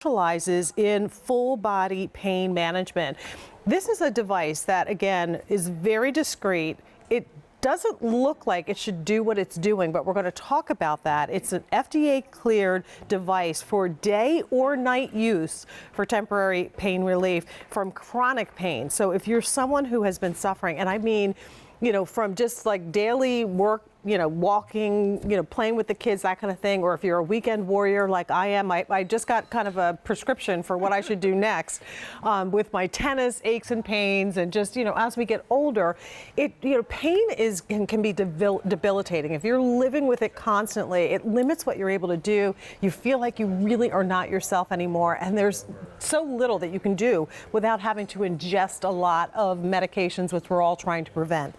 specializes in full body pain management. This is a device that, again, is very discreet. It doesn't look like it should do what it's doing, but we're going to talk about that. It's an FDA cleared device for day or night use for temporary pain relief from chronic pain. So if you're someone who has been suffering, and I mean, you know, from just like daily work, you know, walking, you know, playing with the kids, that kind of thing, or if you're a weekend warrior like I am, I just got kind of a prescription for what I should do next with my tennis aches and pains, and just, you know, as we get older, pain can be debilitating. If you're living with it constantly, it limits what you're able to do. You feel like you really are not yourself anymore, and there's so little that you can do without having to ingest a lot of medications, which we're all trying to prevent.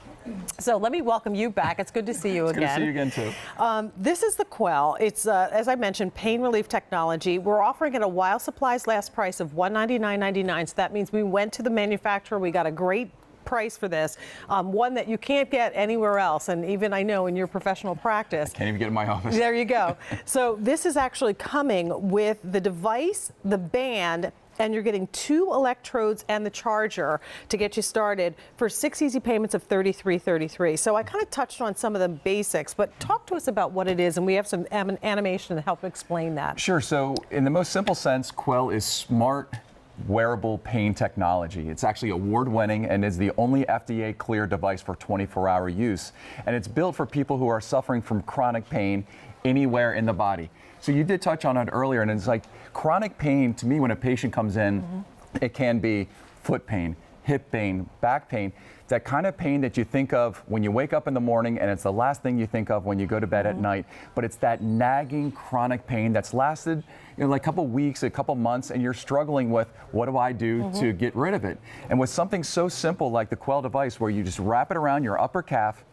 So let me welcome you back. It's good to see you again. Good to see you again, too. This is the Quell. It's, as I mentioned, pain relief technology. We're offering it a while supplies last price of $199.99. So that means we went to the manufacturer. We got a great price for this, one that you can't get anywhere else, and even I know in your professional practice. Can't even get in my office. There you go. So this is actually coming with the device, the band, and you're getting 2 electrodes and the charger to get you started for 6 easy payments of $33.33. So I kind of touched on some of the basics, but talk to us about what it is, and we have some animation to help explain that. Sure. So in the most simple sense, Quell is smart wearable pain technology. It's actually award-winning and is the only FDA-cleared device for 24-hour use. And it's built for people who are suffering from chronic pain anywhere in the body. So you did touch on it earlier, and it's like chronic pain, to me, when a patient comes in, it can be foot pain, hip pain, back pain, that kind of pain that you think of when you wake up in the morning, and it's the last thing you think of when you go to bed at night. But it's that nagging chronic pain that's lasted, you know, like a couple weeks, a couple months, and you're struggling with, what do I do to get rid of it? And with something so simple like the Quell device, where you just wrap it around your upper calf,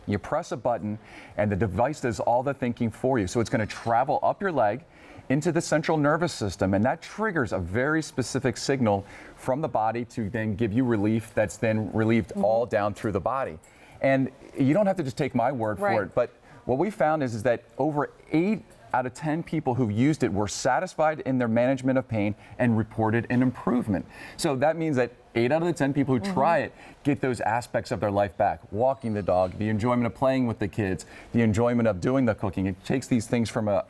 you press a button, and the device does all the thinking for you. So it's going to travel up your leg into the central nervous system, and that triggers a very specific signal from the body to then give you relief that's then relieved all down through the body. And you don't have to just take my word for it, but what we found is that over 8 out of 10 people who used it were satisfied in their management of pain and reported an improvement. So that means that 8 out of the 10 people who try it get those aspects of their life back. Walking the dog, the enjoyment of playing with the kids, the enjoyment of doing the cooking. It takes these things from a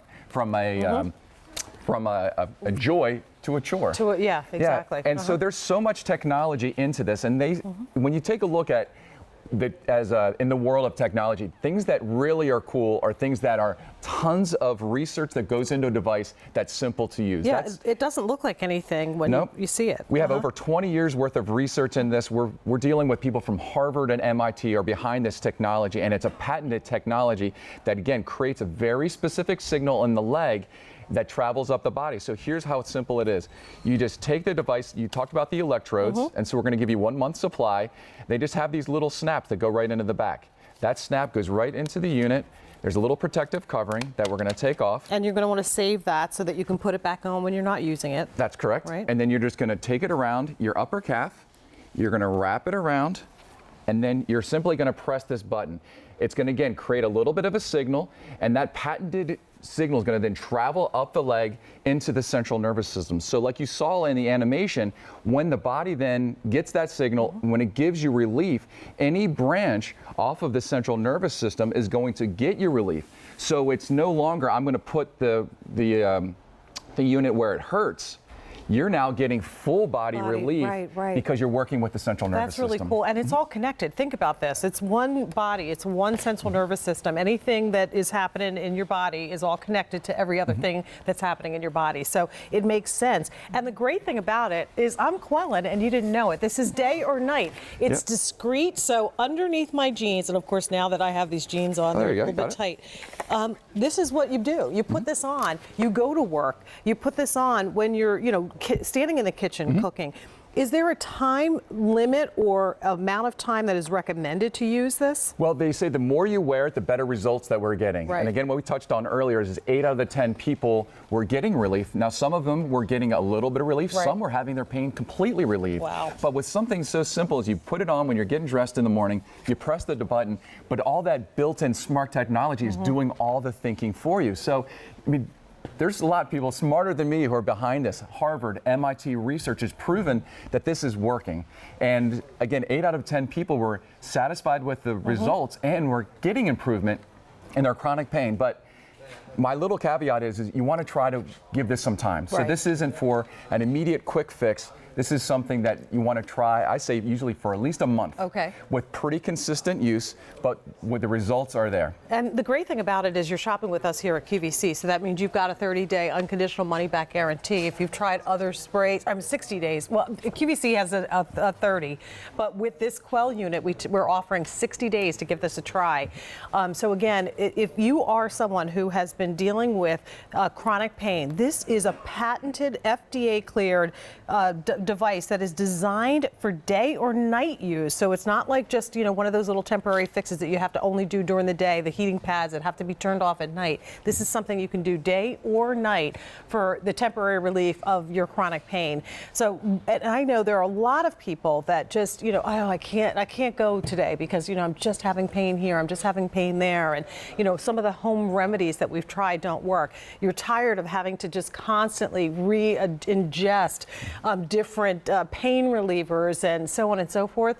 joy to a chore. Yeah, exactly. Yeah. And so there's so much technology into this, and when you take a look at in the world of technology, things that really are cool are things that are tons of research that goes into a device that's simple to use. Yeah, it doesn't look like anything when you see it. We have over 20 years worth of research in this. We're dealing with people from Harvard and MIT are behind this technology, and it's a patented technology that, again, creates a very specific signal in the leg that travels up the body. So here's how simple it is. You just take the device, you talked about the electrodes, and so we're going to give you 1 month supply. They just have these little snaps that go right into the back. That snap goes right into the unit. There's a little protective covering that we're going to take off. And you're going to want to save that so that you can put it back on when you're not using it. That's correct. Right. And then you're just going to take it around your upper calf. You're going to wrap it around, and then you're simply going to press this button. It's going to, again, create a little bit of a signal, and that patented signal is going to then travel up the leg into the central nervous system. So like you saw in the animation, when the body then gets that signal, when it gives you relief, any branch off of the central nervous system is going to get you relief. So it's no longer, I'm going to put the unit where it hurts. You're now getting full body relief because you're working with the central nervous system. That's really cool, and it's all connected. Think about this. It's one body. It's one central nervous system. Anything that is happening in your body is all connected to every other thing that's happening in your body. So it makes sense. And the great thing about it is I'm quelling, and you didn't know it. This is day or night. It's discreet, so underneath my jeans, and of course now that I have these jeans on, they're a little bit tight. This is what you do. You put this on. You go to work. You put this on when you're, standing in the kitchen cooking. Is there a time limit or amount of time that is recommended to use this? Well, they say the more you wear it, the better results that we're getting. And again, what we touched on earlier is 8 out of the 10 people were getting relief. Now, some of them were getting a little bit of relief. Some were having their pain completely relieved. Wow. But with something so simple as you put it on when you're getting dressed in the morning, you press the button, but all that built-in smart technology is doing all the thinking for you. So, I mean, there's a lot of people smarter than me who are behind this. Harvard, MIT research has proven that this is working. And again, 8 out of 10 people were satisfied with the results and were getting improvement in their chronic pain. But my little caveat is you want to try to give this some time. So this isn't for an immediate quick fix. This is something that you want to try, I say usually for at least a month. Okay. With pretty consistent use, but with the results are there. And the great thing about it is you're shopping with us here at QVC, so that means you've got a 30-day unconditional money-back guarantee. If you've tried other sprays, 60 days. Well, QVC has a 30, but with this Quell unit, we're offering 60 days to give this a try. So again, if you are someone who has been dealing with chronic pain, this is a patented, FDA-cleared device that is designed for day or night use. So it's not like just, one of those little temporary fixes that you have to only do during the day, the heating pads that have to be turned off at night. This is something you can do day or night for the temporary relief of your chronic pain. So, and I know there are a lot of people that just, oh, I can't go today because, I'm just having pain here, I'm just having pain there. And, some of the home remedies that we've tried don't work. You're tired of having to just constantly ingest different pain relievers and so on and so forth.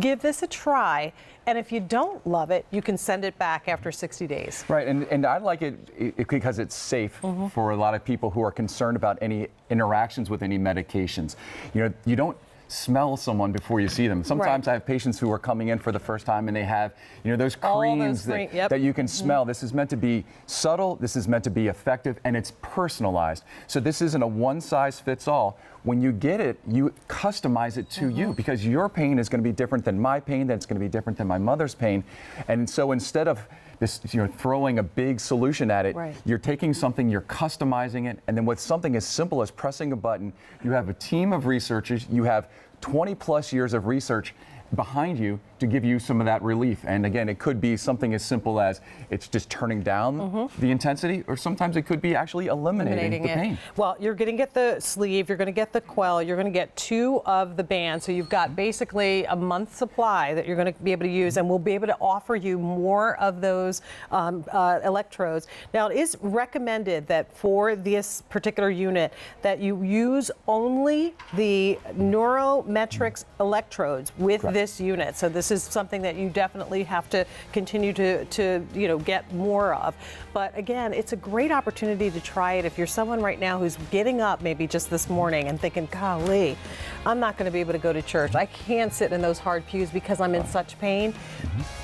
Give this a try, and if you don't love it, you can send it back after 60 days. Right, and I like it because it's safe for a lot of people who are concerned about any interactions with any medications. You don't smell someone before you see them. Sometimes I have patients who are coming in for the first time and they have, those creams that you can smell. This is meant to be subtle, this is meant to be effective, and it's personalized. So this isn't a one-size-fits-all. When you get it, you customize it to you because your pain is going to be different than my pain, that's going to be different than my mother's pain. And so instead of this, throwing a big solution at it, you're taking something, you're customizing it, and then with something as simple as pressing a button, you have a team of researchers, you have 20 plus years of research behind you to give you some of that relief. And again, it could be something as simple as it's just turning down the intensity, or sometimes it could be actually eliminating the pain. Well, you're going to get the sleeve, you're going to get the Quell, you're going to get 2 of the bands. So you've got basically a month's supply that you're going to be able to use, and we'll be able to offer you more of those electrodes. Now, it is recommended that for this particular unit that you use only the Neurometrics electrodes with this unit. So this is something that you definitely have to continue to get more of. But again, it's a great opportunity to try it if you're someone right now who's getting up maybe just this morning and thinking, golly, I'm not going to be able to go to church. I can't sit in those hard pews because I'm in such pain.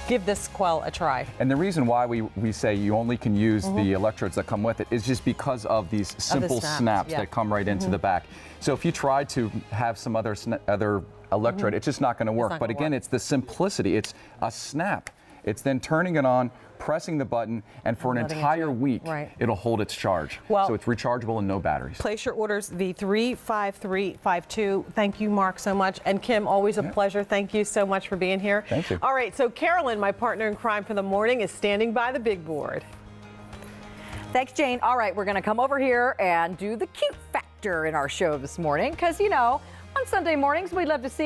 Give this Quell a try. And the reason why we say you only can use the electrodes that come with it is just because of these simple snaps that come right into the back. So if you try to have some other electrode, it's just not going to work. But again, it's the simplicity. It's a snap. It's then turning it on, pressing the button, and for an entire week, it'll hold its charge. Well, so it's rechargeable and no batteries. Place your orders, the 35352. Thank you, Mark, so much. And Kim, always a pleasure. Thank you so much for being here. Thank you. All right, so Carolyn, my partner in crime for the morning, is standing by the big board. Thanks, Jane. All right, we're going to come over here and do the cute factor in our show this morning because, on Sunday mornings, we'd love to see